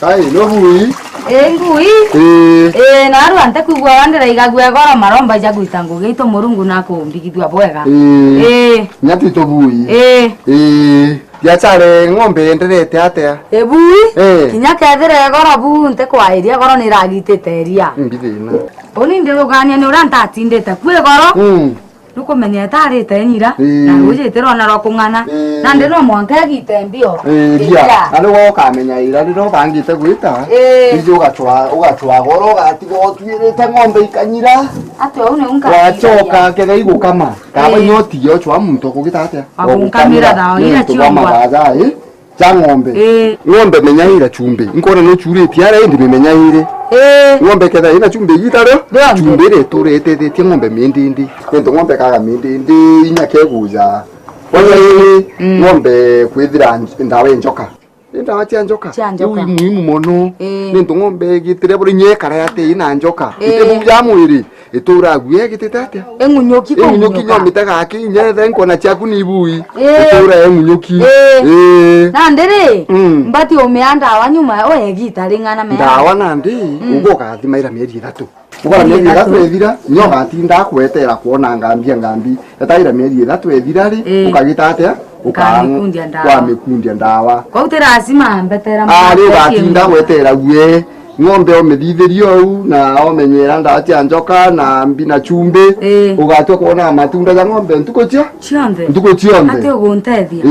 Ai, no bui. Ngui. Naru ante kugwa wandira igagwe gora maromba jaguita ngugi to murungu nako mbigithwa bwega. Nyati to bui. Yachare ng'ombe enderete atia. Bui. Kinya kethere gora bu nte kwa iria gora ni ragitete ria. Ngithina. Oni ndirugania ni uranta atindete kwe goro. Nuko menya tarite nyira na uje rona ro kungana na ndino mwanke gite mbio ria alo wo kamenya ira ndiro bangite gwita ijo ugatwa goro gatigo twirite ng'ombe ikanyira ate une unka wachoka kega igo kama kaba nyoti yo chwa muntu kugitate unkamira dao ira chwa ja ng'ombe menya ira chumbe nkora no chure tiara ndi menya ire ng'ombe keda ina chumbe gitaro chumbe re turete te ng'ombe mindindi kwento ng'ombe kaga mindindi inya keguza oye ng'ombe kwithira ndawe njoka ndawa tia njoka uyi muhimu mono nento ng'ombe gitire buri nyekara yate ina njoka ite buya mwiri itura gwe gitete engunyoki nyomite gaki nyethe nkona chaku ni bui itura engunyoki na ndere mbati omeanda wanyuma oye gitaringana me ndawa nandi ugo gathimaira mieri 3 ukora mieri 3 ethira nyoga tinda kwetera kuona ngambi etaira mieri 3 ethira ri ukagitate ukamekundia ndawa kwa utera asima mbetera ari gatinda gwetera gwe ng'ombe omethithirio au na omenyera ndatia njoka na mbina chumbe ugatwa kuona matunda ya ng'ombe ntuko chionde ate uguntethia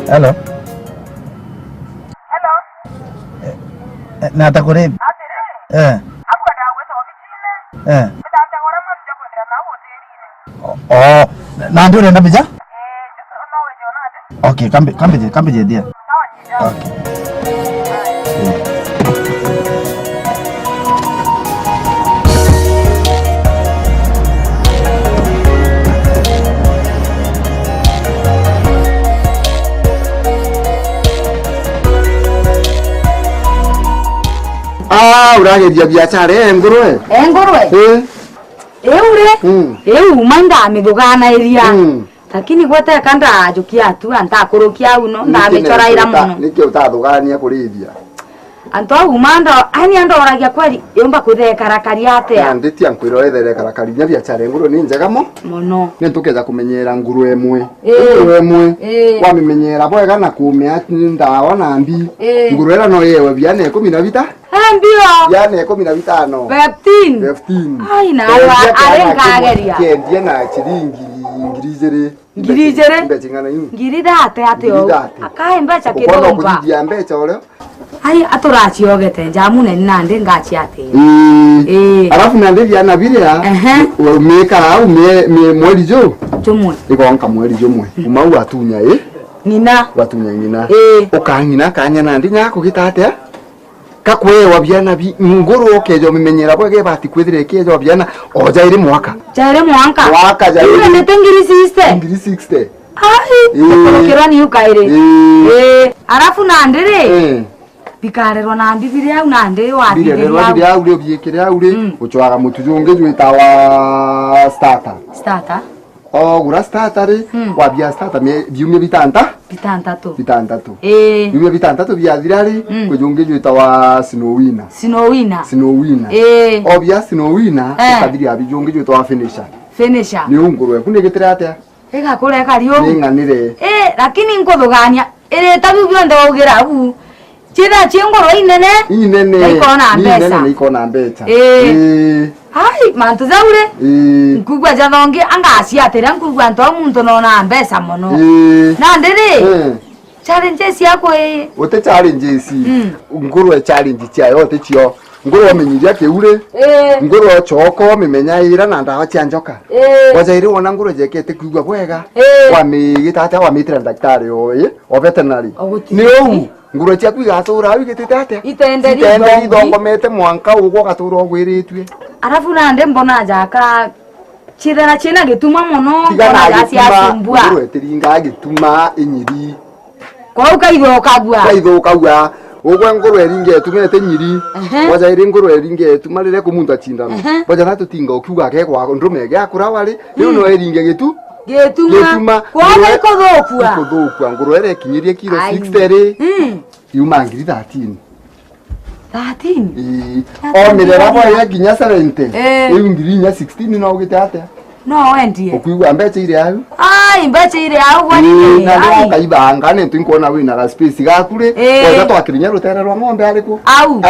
Hello. Nata kore. Akwada weso ofisine. Mtata gora mabja kwenda na hotelini. Oh, na ndio nenda bija? Nawe jonade. Okay, kambe je dia. Sawa Okay. urageria biachara ngurwe ure manda midugana iria lakini gwete kanda jukia tu anta kurukia uno na mechora ira muno niki utadugania kurithia anto umanda ani ando oragia kweli yomba kuthekara kariate nditi ankwiro ethere karakari nya biachara ngurwe ni njega muno nintukeza kumenyera ngurwe emwe wamimenyera bwega na kumia ndawa na mbi ngurwe ra no yewe biane 12 mbio yane 15 15 ai na arengageria kendie na chiringi ngirijere mbechingana yu ngiridate atyo akae mbecha kidomba kudia mbecha ole ai aturachiyogete njamune nande ngachi ate alafu nande vyana biria umeka au me mweli jo jomwe ikonka mweli jomwe umau atunya nina watunya nyina ukanyina kanya nande nyako gitate kakwe wabiana bi ngoro kejo mimenyera bwege bati kwethire kejo biana ojaire mwaka jaire ngiri 60 ai kirani ukaire alafu na ndere bikarerwa na ndibiri au nande wathire biri au ri obiekire au ri ucwaga mutujunge jwita wa starter gura starter ri wabia starter biumye bitantatu biumye bitantatu biathira ri kujunge jwita wa snowina obia snowina kadiri abijunge jwita wa finisher ni ungurwe kune gitira atia ega kure kario ninganire lakini nkothugania ere tabu bionde ugira bu chira chingoro inene ikona mbeca hai mantu zaure nkugwa jathongi angasi atira nkugwa nto muntu nona mbeca mono na ndiri challenges yako ote challenges ngurwe challenge cia yote cio ngurwe menyiria keure ngurwe choko mimenya ira na ndawa cia njoka wajairi wona ngurwe jekete kugwa bwega wa migitata wa mitra daktari o veterinary ni ou ngurwe cia kwigatura wigitete atia itenderi thongomete mwanka ugo gatura ogwiritwe arafu na nde mbona jaka chithana china gituma mono mbona cia ngurwe tiringa gituma inyiri kwa ukaitho kagwa ogwe ngurwe eringe tumete nyiri waja iri ngurwe eringe tumarire ku muntu achindana waja natu tinga okuga ke kwa ndume ge akura wari riu no eringe getuma kwa ikothokua ngurwe ere kinyirie kilo 60 yuma ngiri 13 omirera bwa ya ginya 70 riu ngiri nya 16 no ugite atia no wendie okuigwa mbeca ire au mbeca ire au wani na kaibanga ne twinkuona wina ga space gakure waza twakirinya rutere rwa ng'ombe ariku au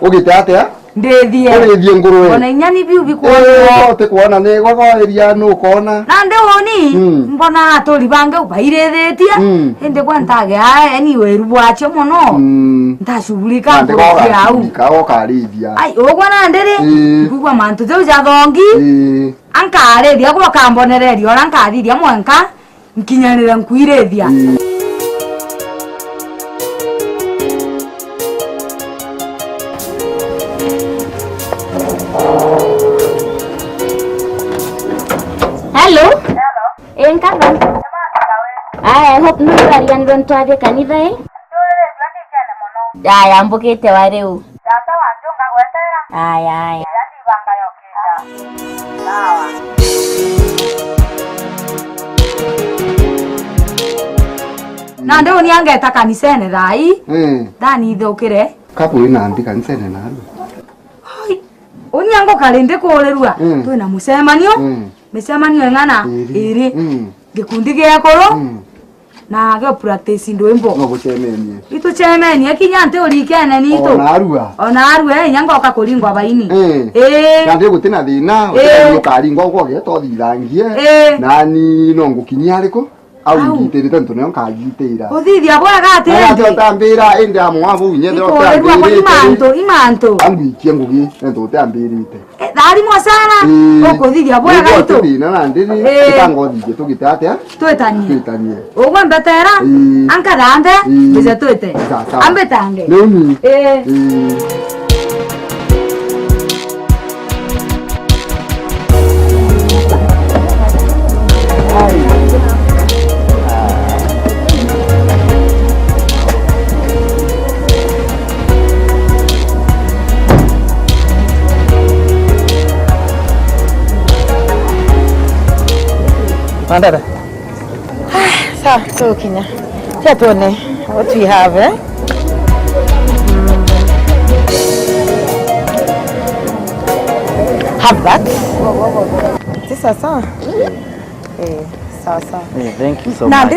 ugite atia ndithie ngurwe ona inyani biu bikuona te kuona ne gwagoeria no kona na nde woni mbona atori bange ubairethetie ende kwantage ani weru bwacho mono ntashughulika ngurwe au kago karithia ogwana ndiri kugwa mantu zeu za thongi ankarethia kwa kambonereria ora nkarithia mwanka nkinyanira nkuirethia Hello. Enkaban. I hope no varian don't have kanitha Aya mbukite wa riu. Tata wanjunga gwetera. Aya. Yati banga yokenda. Sawa. na ndio ni angeta kanisene thai ndani thukire kapo ina andi kanisene na alu unyango kalende kuorerua twina mucemanio micemanio ngana iri gikundi giakoro na ge practice ndwimbo no gucemenie itu chemenie kinya nte urikene nito ona arua nyango kakuringwa baini na ndio gutina thina ukaringwa uko geto thirangie nani no ngukinyia ariko au ngitire tanto ne nkagitira uthithia bora gate na tambira ende amwavu nyende otambira imanto angwikie ngugi ndo tambirite dari mo sana ukuthithia bora gaito na ndiri tango thige tugitate twetanie ogwa mbetera anka dande bize twete ambetange nini Mandada. Sawa, tukinya. Cha tuone what we have Have that. Sasa sawa. Sawa sawa. Thank you so much.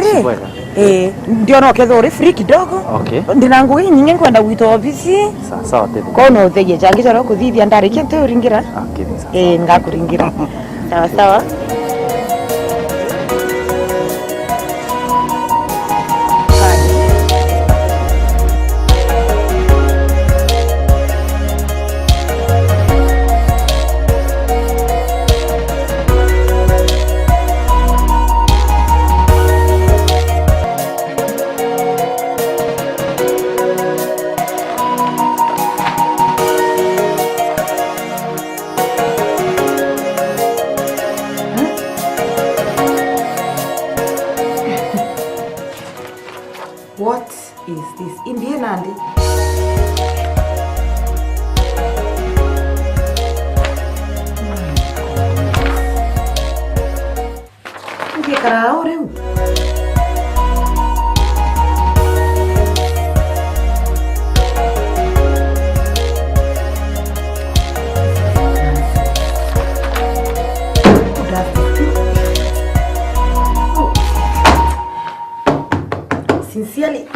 Ndio no kezo uri free kidogo. Okay. Ndina ngugi nyingi kwenda gwita ofisi. Sawa sawa tete. Kono thege changi charo kuthithia ndari kintu uringira. Okay, sawa. Ngakuringira. Sawa sawa. What is this? Indian Andy? kara oreu. Sincerely,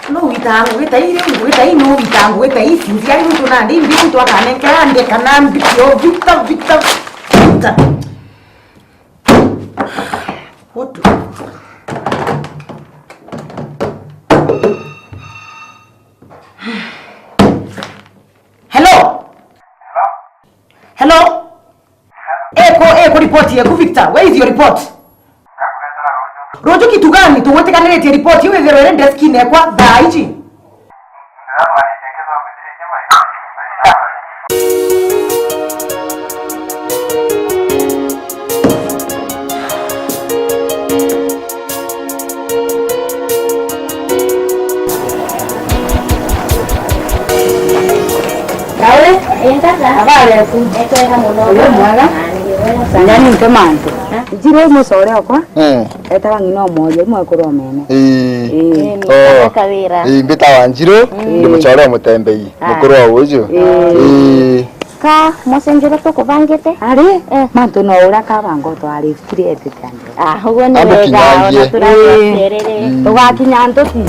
no witangu wetaire wetaino witangu wetai sincerely mtu na ndi mtu akaneka ande kana mbio vita. What? Hello? Eko report here, Victor. Where is your report? Rojo kitu gani? Tuwote kanilete report hiyo zero ende desk ne kwa daiji. Habari tu. Eka muno. Mwana. Nani nkemanto. Jiro musore okwa. Eta ngino moja mwe kuromene. Kawira. Mbita wanjiro ndi musore mutembei. Mukuru wa ujo. Ka mosenjero to kubangete. Ari manto no ura ka bango to ari create tande. Hugo ni wega ona turarere. Wakinyanto ti.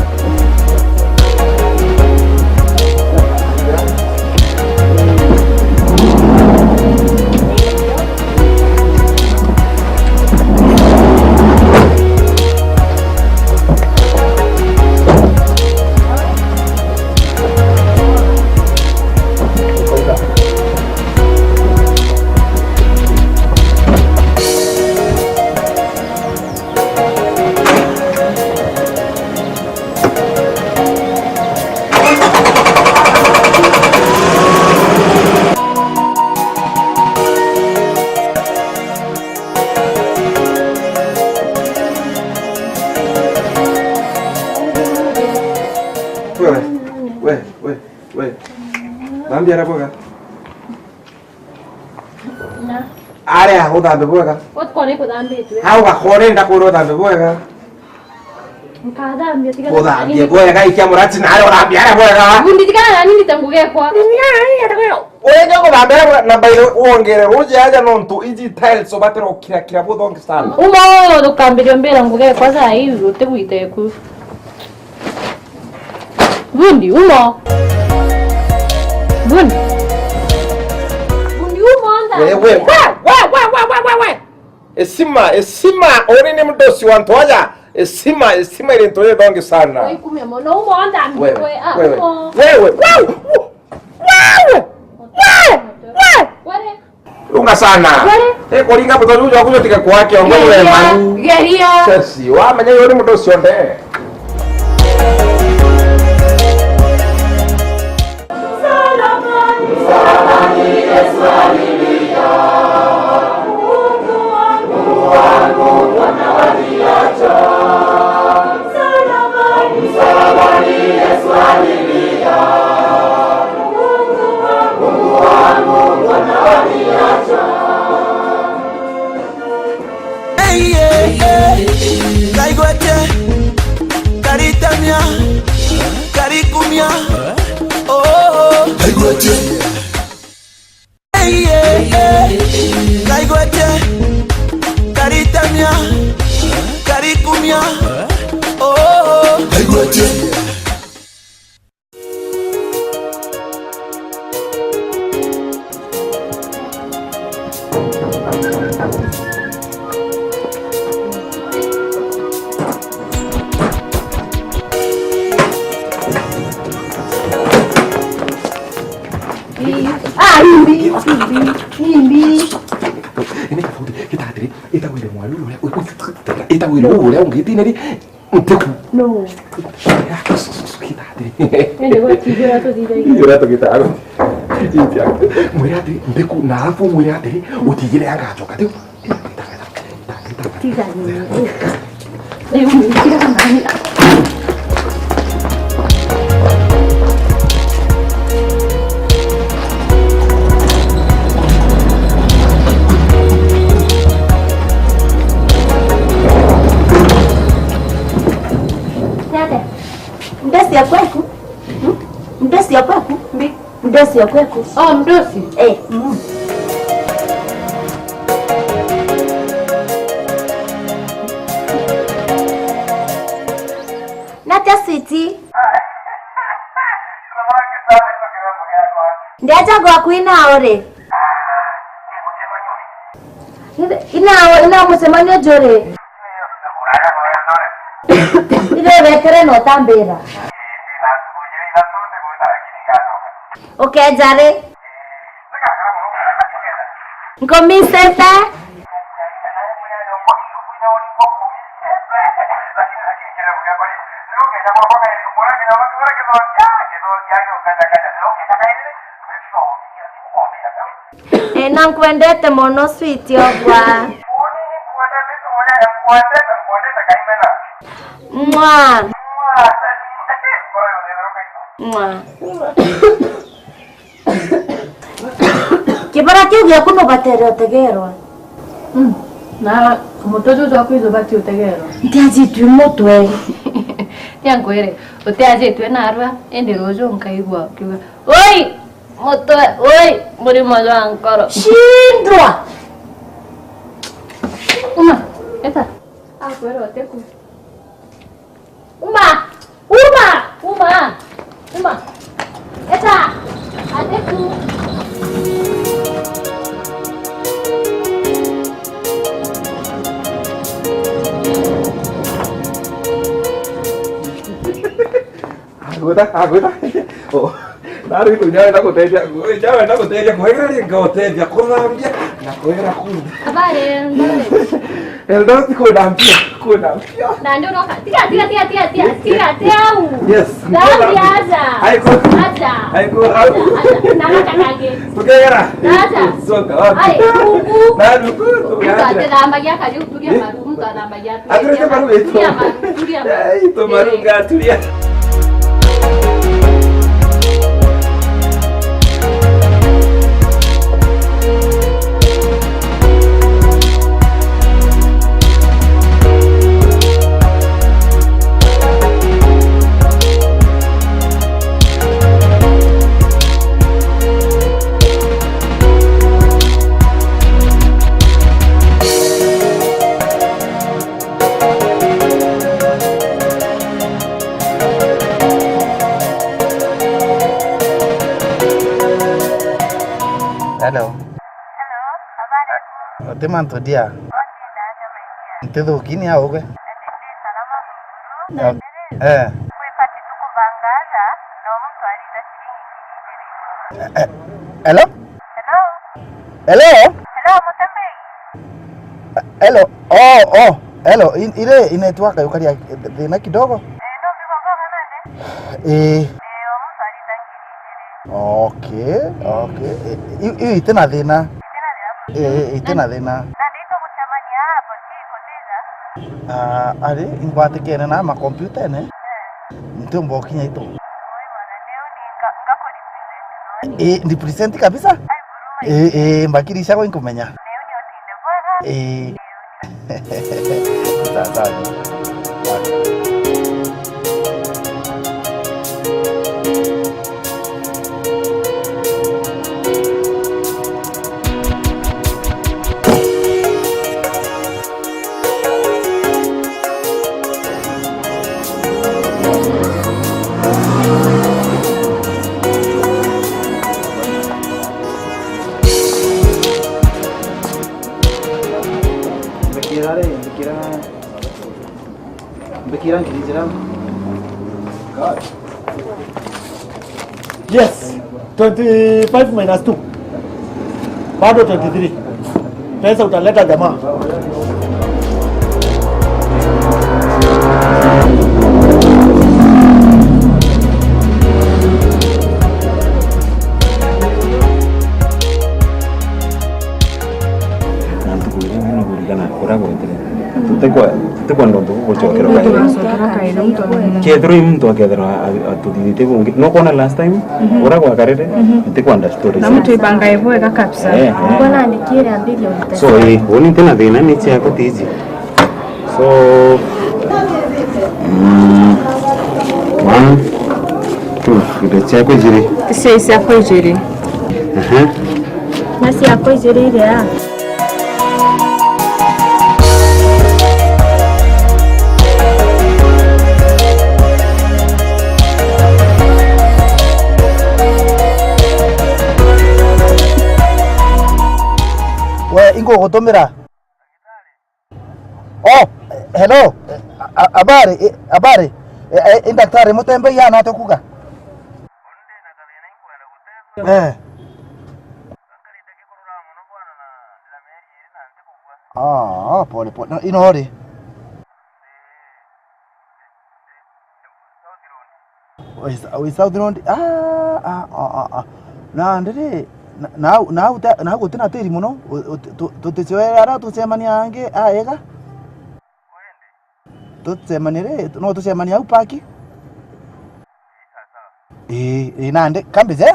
Nambi ara boga. Na. Are hago dambe boga. Ot kone ko dambe tu. Hago khore nda koro dambe boga. Ka dambe tiga. Ko dambe boga ikia murati na ara dambe ara boga. Bundi tiga nani nitanguge kwa. Oye ngo dambe na bailo ongere roje aja nonto iji tiles so batero kira bodong style. Umo do kambe mbera nguge kwa za hivi ute buite ku. Bundi umo. Bundi umo anda. Wewe. Esima ori ni mdosi wantoja. Esima ile ntoje donge sana. Wewe kumemo no umo anda. Wewe. Lunga sana. Kolinga boto ujo kujo tika kwake ongole manu. Geria. Sesi wa manya yori mdosi onde. Ita wilo ule ungiti neri unteku. No. Yo rato kita aro. Muerate unteku nafu muerate utigile anga choka teu. Tiga ni. Tira nani. Nada. Mdosi ya kweku? Mdosi ya kweku? Mdosi ya kweku? Oh, mdosi. Nata sweetie. Ndiacha kwa kuina ore. Ina musemanyo jore. Ile rekere no tambera. Okay, jare. Ngomi senta. Nakwendete mono sweet yogwa. Mwa. Mwa. Kibara kiugia kuno batere otegerwa. Na mutozo zako izo bati utegero. Ndiaje tu motwe. Yankwere. Oteaje tu na arwa ende rojo nkaigwa kiwa. Oi! Motwe, oi! Muri mozo ankoro. Shindwa. Uma, eta. Akwere oteku. Uma! Eta! Ateku. Aguda. Oh, nari tu jangan takut teja. Jangan takut teja. Kau ingat kau teja. Kau namanya. Nak kau ingat aku. Abare. Eldo kau namanya. Nando no. Tiga. Tiau. Yes. Aja. Aiko. Nama kakage. Tuke era. Aja. Soka. Ai, kuku. Nadu tu. Ada namba ya kaju tu dia baru tu namba ya tu. Akhirnya baru itu. Dia itu baru enggak tu dia. Hello. Oteman tu dia. Itu tu kini aku ke? Hello? Hello. Oh. Hello. Ile inaitwa yukaria na kidogo. Okay. Hii tena dhina. Tena dhina. Ali ingwate kene na ma computer ne. Ndio mbokinya ito. Ndi present kabisa? Mbakirisha kwa inkumenya. Sawa. Bekiran kirijiram. God. Yes. 25 minus 2. Bado 23. Pesa utaleta jamaa. Tekwa ndo kuchokera kae. Kedro mtu akedra atudite bungi. No kona last time ora kwa karere tekwa understory. Na mtu ibanga hivyo eka kabisa. Mbona andikire ambili ulitaka? So oni tena dhina ni cha kutiji. So 1 2 kideti yako ijiri. Sisi yako ijiri. Nasi yako ijiri ile ya. Ingo gotomera. Oh, hello. Habari. Daktari mutembe yana tokuga. Pole. No, inori. We South Road. Na ndere na gutina tiri muno tutecewera tucemania ange ega tucemanire no tucemania au paki nande kambize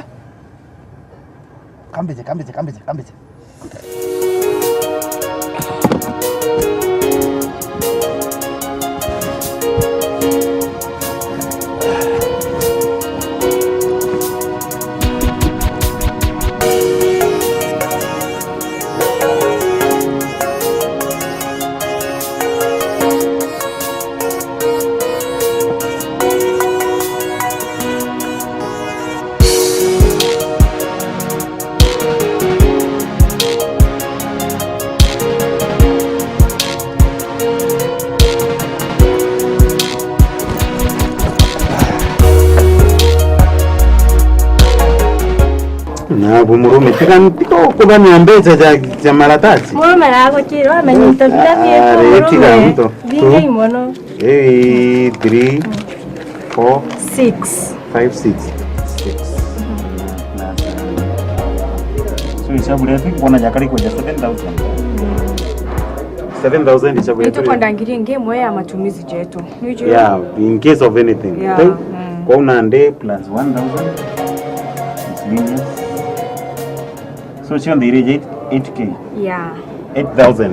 Na bumurume tikantiko kuba niambeza za maratasi. Murume nako chiro amenyita vile murume. Vingi mono. 3 4 6 5 6. So isabu letu kuna jakari kwa 7,000. 7,000 isabu letu. Ito ndangiri ngemo ya matumizi yetu. Yeah, in case of anything. Yeah. Kwa unande plus 1,000. So she on the rate 8k. Yeah. 8,000.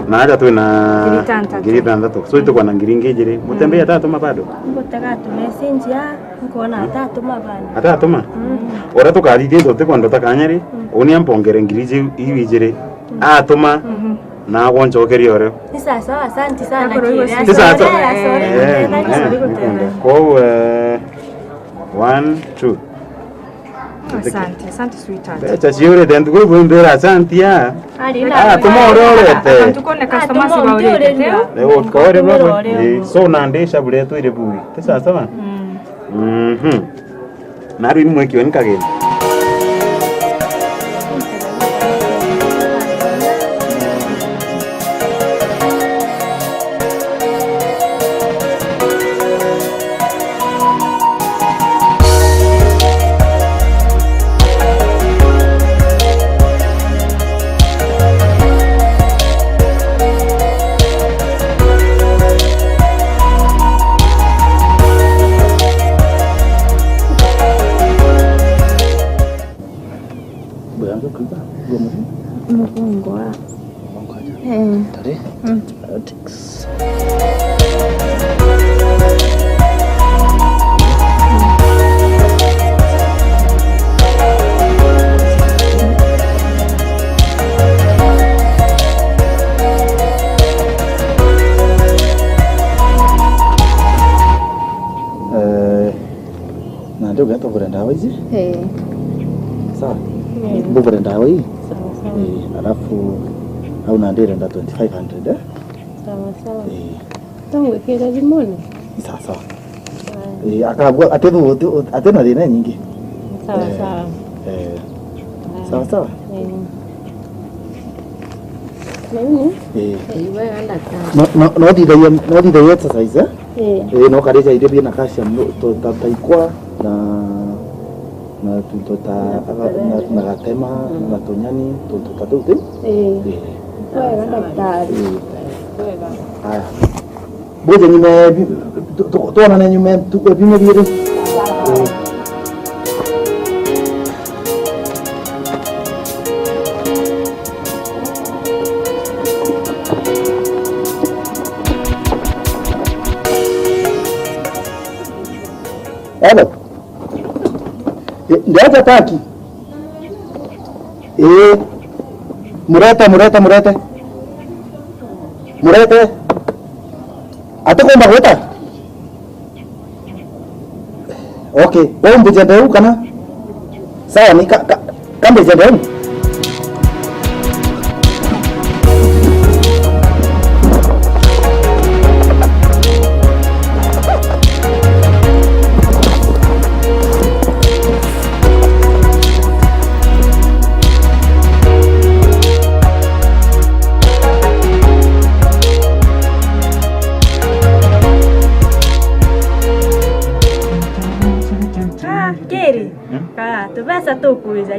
Na haja tu na giritandatu. So ito kwa na ngiringe jire. Mutembea atatuma bado. Ngotaka tumesenja ngona atatuma bana. Atatuma. Ora to kali dio te kwando takanyari. Oni ampongere ngirije iwi jire. Atuma. Na gonjo keri ore. Sasa sawa asante sana kile. Sasa. Kwa 1 2. Asante sweetheart. Acha siore dentro go bumbera asante ya. Tomororete. Tukone customers baurete. Leo kore baba. So nandesha buleto ile bui. Sasa sawa? Naru imwe kiwen kage. Ndio gato kwenda hizi? Sawa. Mbona kwenda hizi? Alafu au naendele nda 2500 Sawa. Tangu kile limoni. Sawa. Akagwa atena dina nyingi. Sawa. Nini? No di da exercise no kareja ile bia na kasha to taikwa na tutota na gatema na tonyani tutatote Wewe daktari. Haya. Boje nyume tuona na nyume tuko bime bire. Hello. Ndio taki. Murete. Atakwenda kwenda. Okay, wewe mbijende huko kana? Sawa ni kambe jende huko.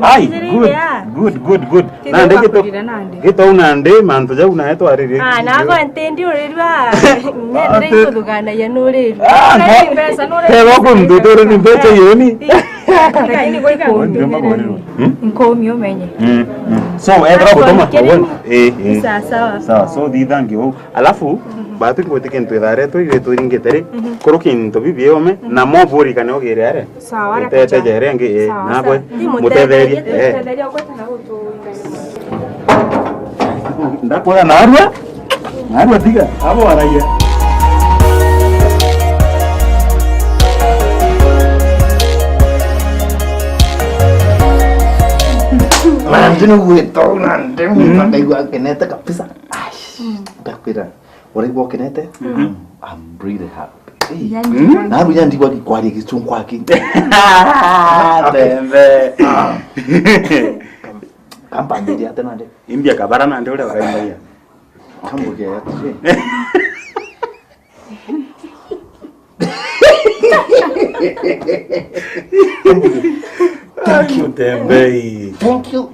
Ai, good. Nande gito unande manto ja unaeto arire. Na go entendi urirwa. Nende kudugana ya nuri. Pesa nuri. Pero con tutore ni pesa yoni. Lakini kwa iko. Nkomi umenye. So edra botoma. Sawa. So di dangi ho. Alafu batu ko teken to dare to ile to ringe tere. Korokin to bibi ome na mo bori kane ogere are. Sawa. Tete jere nge na ko mutederi. Ndakoya narwa diga abo araya. Manjino weto nande mutande gua kenete kabisa. Takpira. Ore gua kenete. I'm really happy. Naru yandi gwa kwari kichungwa ki. Tembe. Kampanye dia tenande. Imbia kabara nande ule wakaimba. Kambuge ya. Thank you, Tembe. Thank you.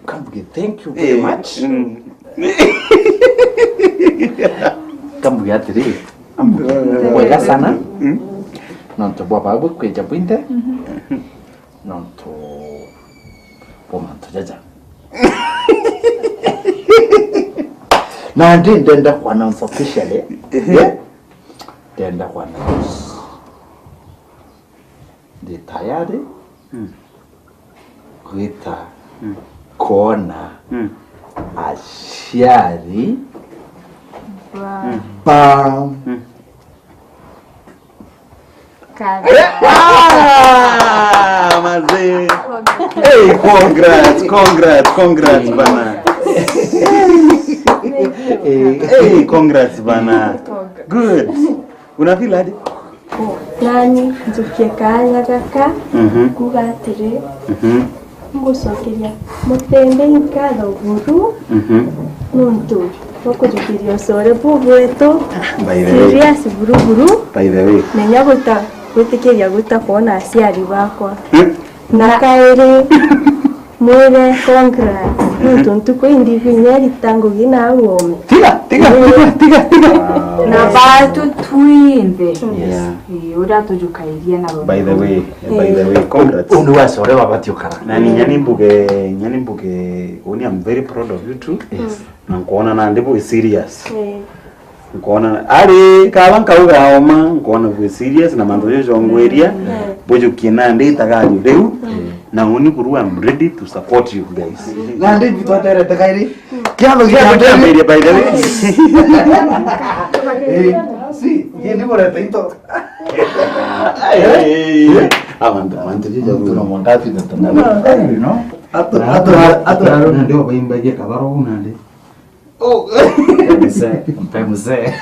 Kambuge, thank you very much. Kambuge atiri. Wega sana. Nonto baba bu kweja pinte. Nonto pomanto jaja. Na ndenda kwa announce officially. Yeah. Ndenda kwa announce. Ndi tayari. Kuita kona aciari bam maze. Hey, congrats bana. Hey, congrats bana. Good. Una feel hadi? Nani nzukie kanya kaka kugatire ngusokeria mutembe nkalo buru nuntu bakujukiria sore bubweto serious buru By the way, nenya gutikiria kuona aciari bakwa na kaire mwere congrats nuntu kwindi vinyeri tangu gina ngome tiga. Na batu twinde. Yeah. Ura tujukairia na baba. By the way, congrats. Undu wasore wabatio kara. Nani nyani mbuge oni I'm very proud of you too. Yes. Na kuona na ndipo serious. Kuona ari kabanka uga oma kuona we serious na mambo yote ngweria. Bojo kina ndita gani leo. Na oni kuru I'm ready to support you guys. Na ndi bitwatere takairi. Kiabo media by the way. Si, yeni bora taito. Amanda jija Tuna montafi na tuna. no? Ato ndio baimba je kabaro unande. Oh, mzee.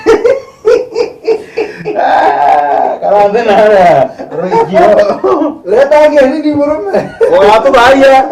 Kalande nara. Rojio. Leta gani ni murume. Watu baya.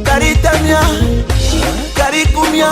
Caritamia, carikumia.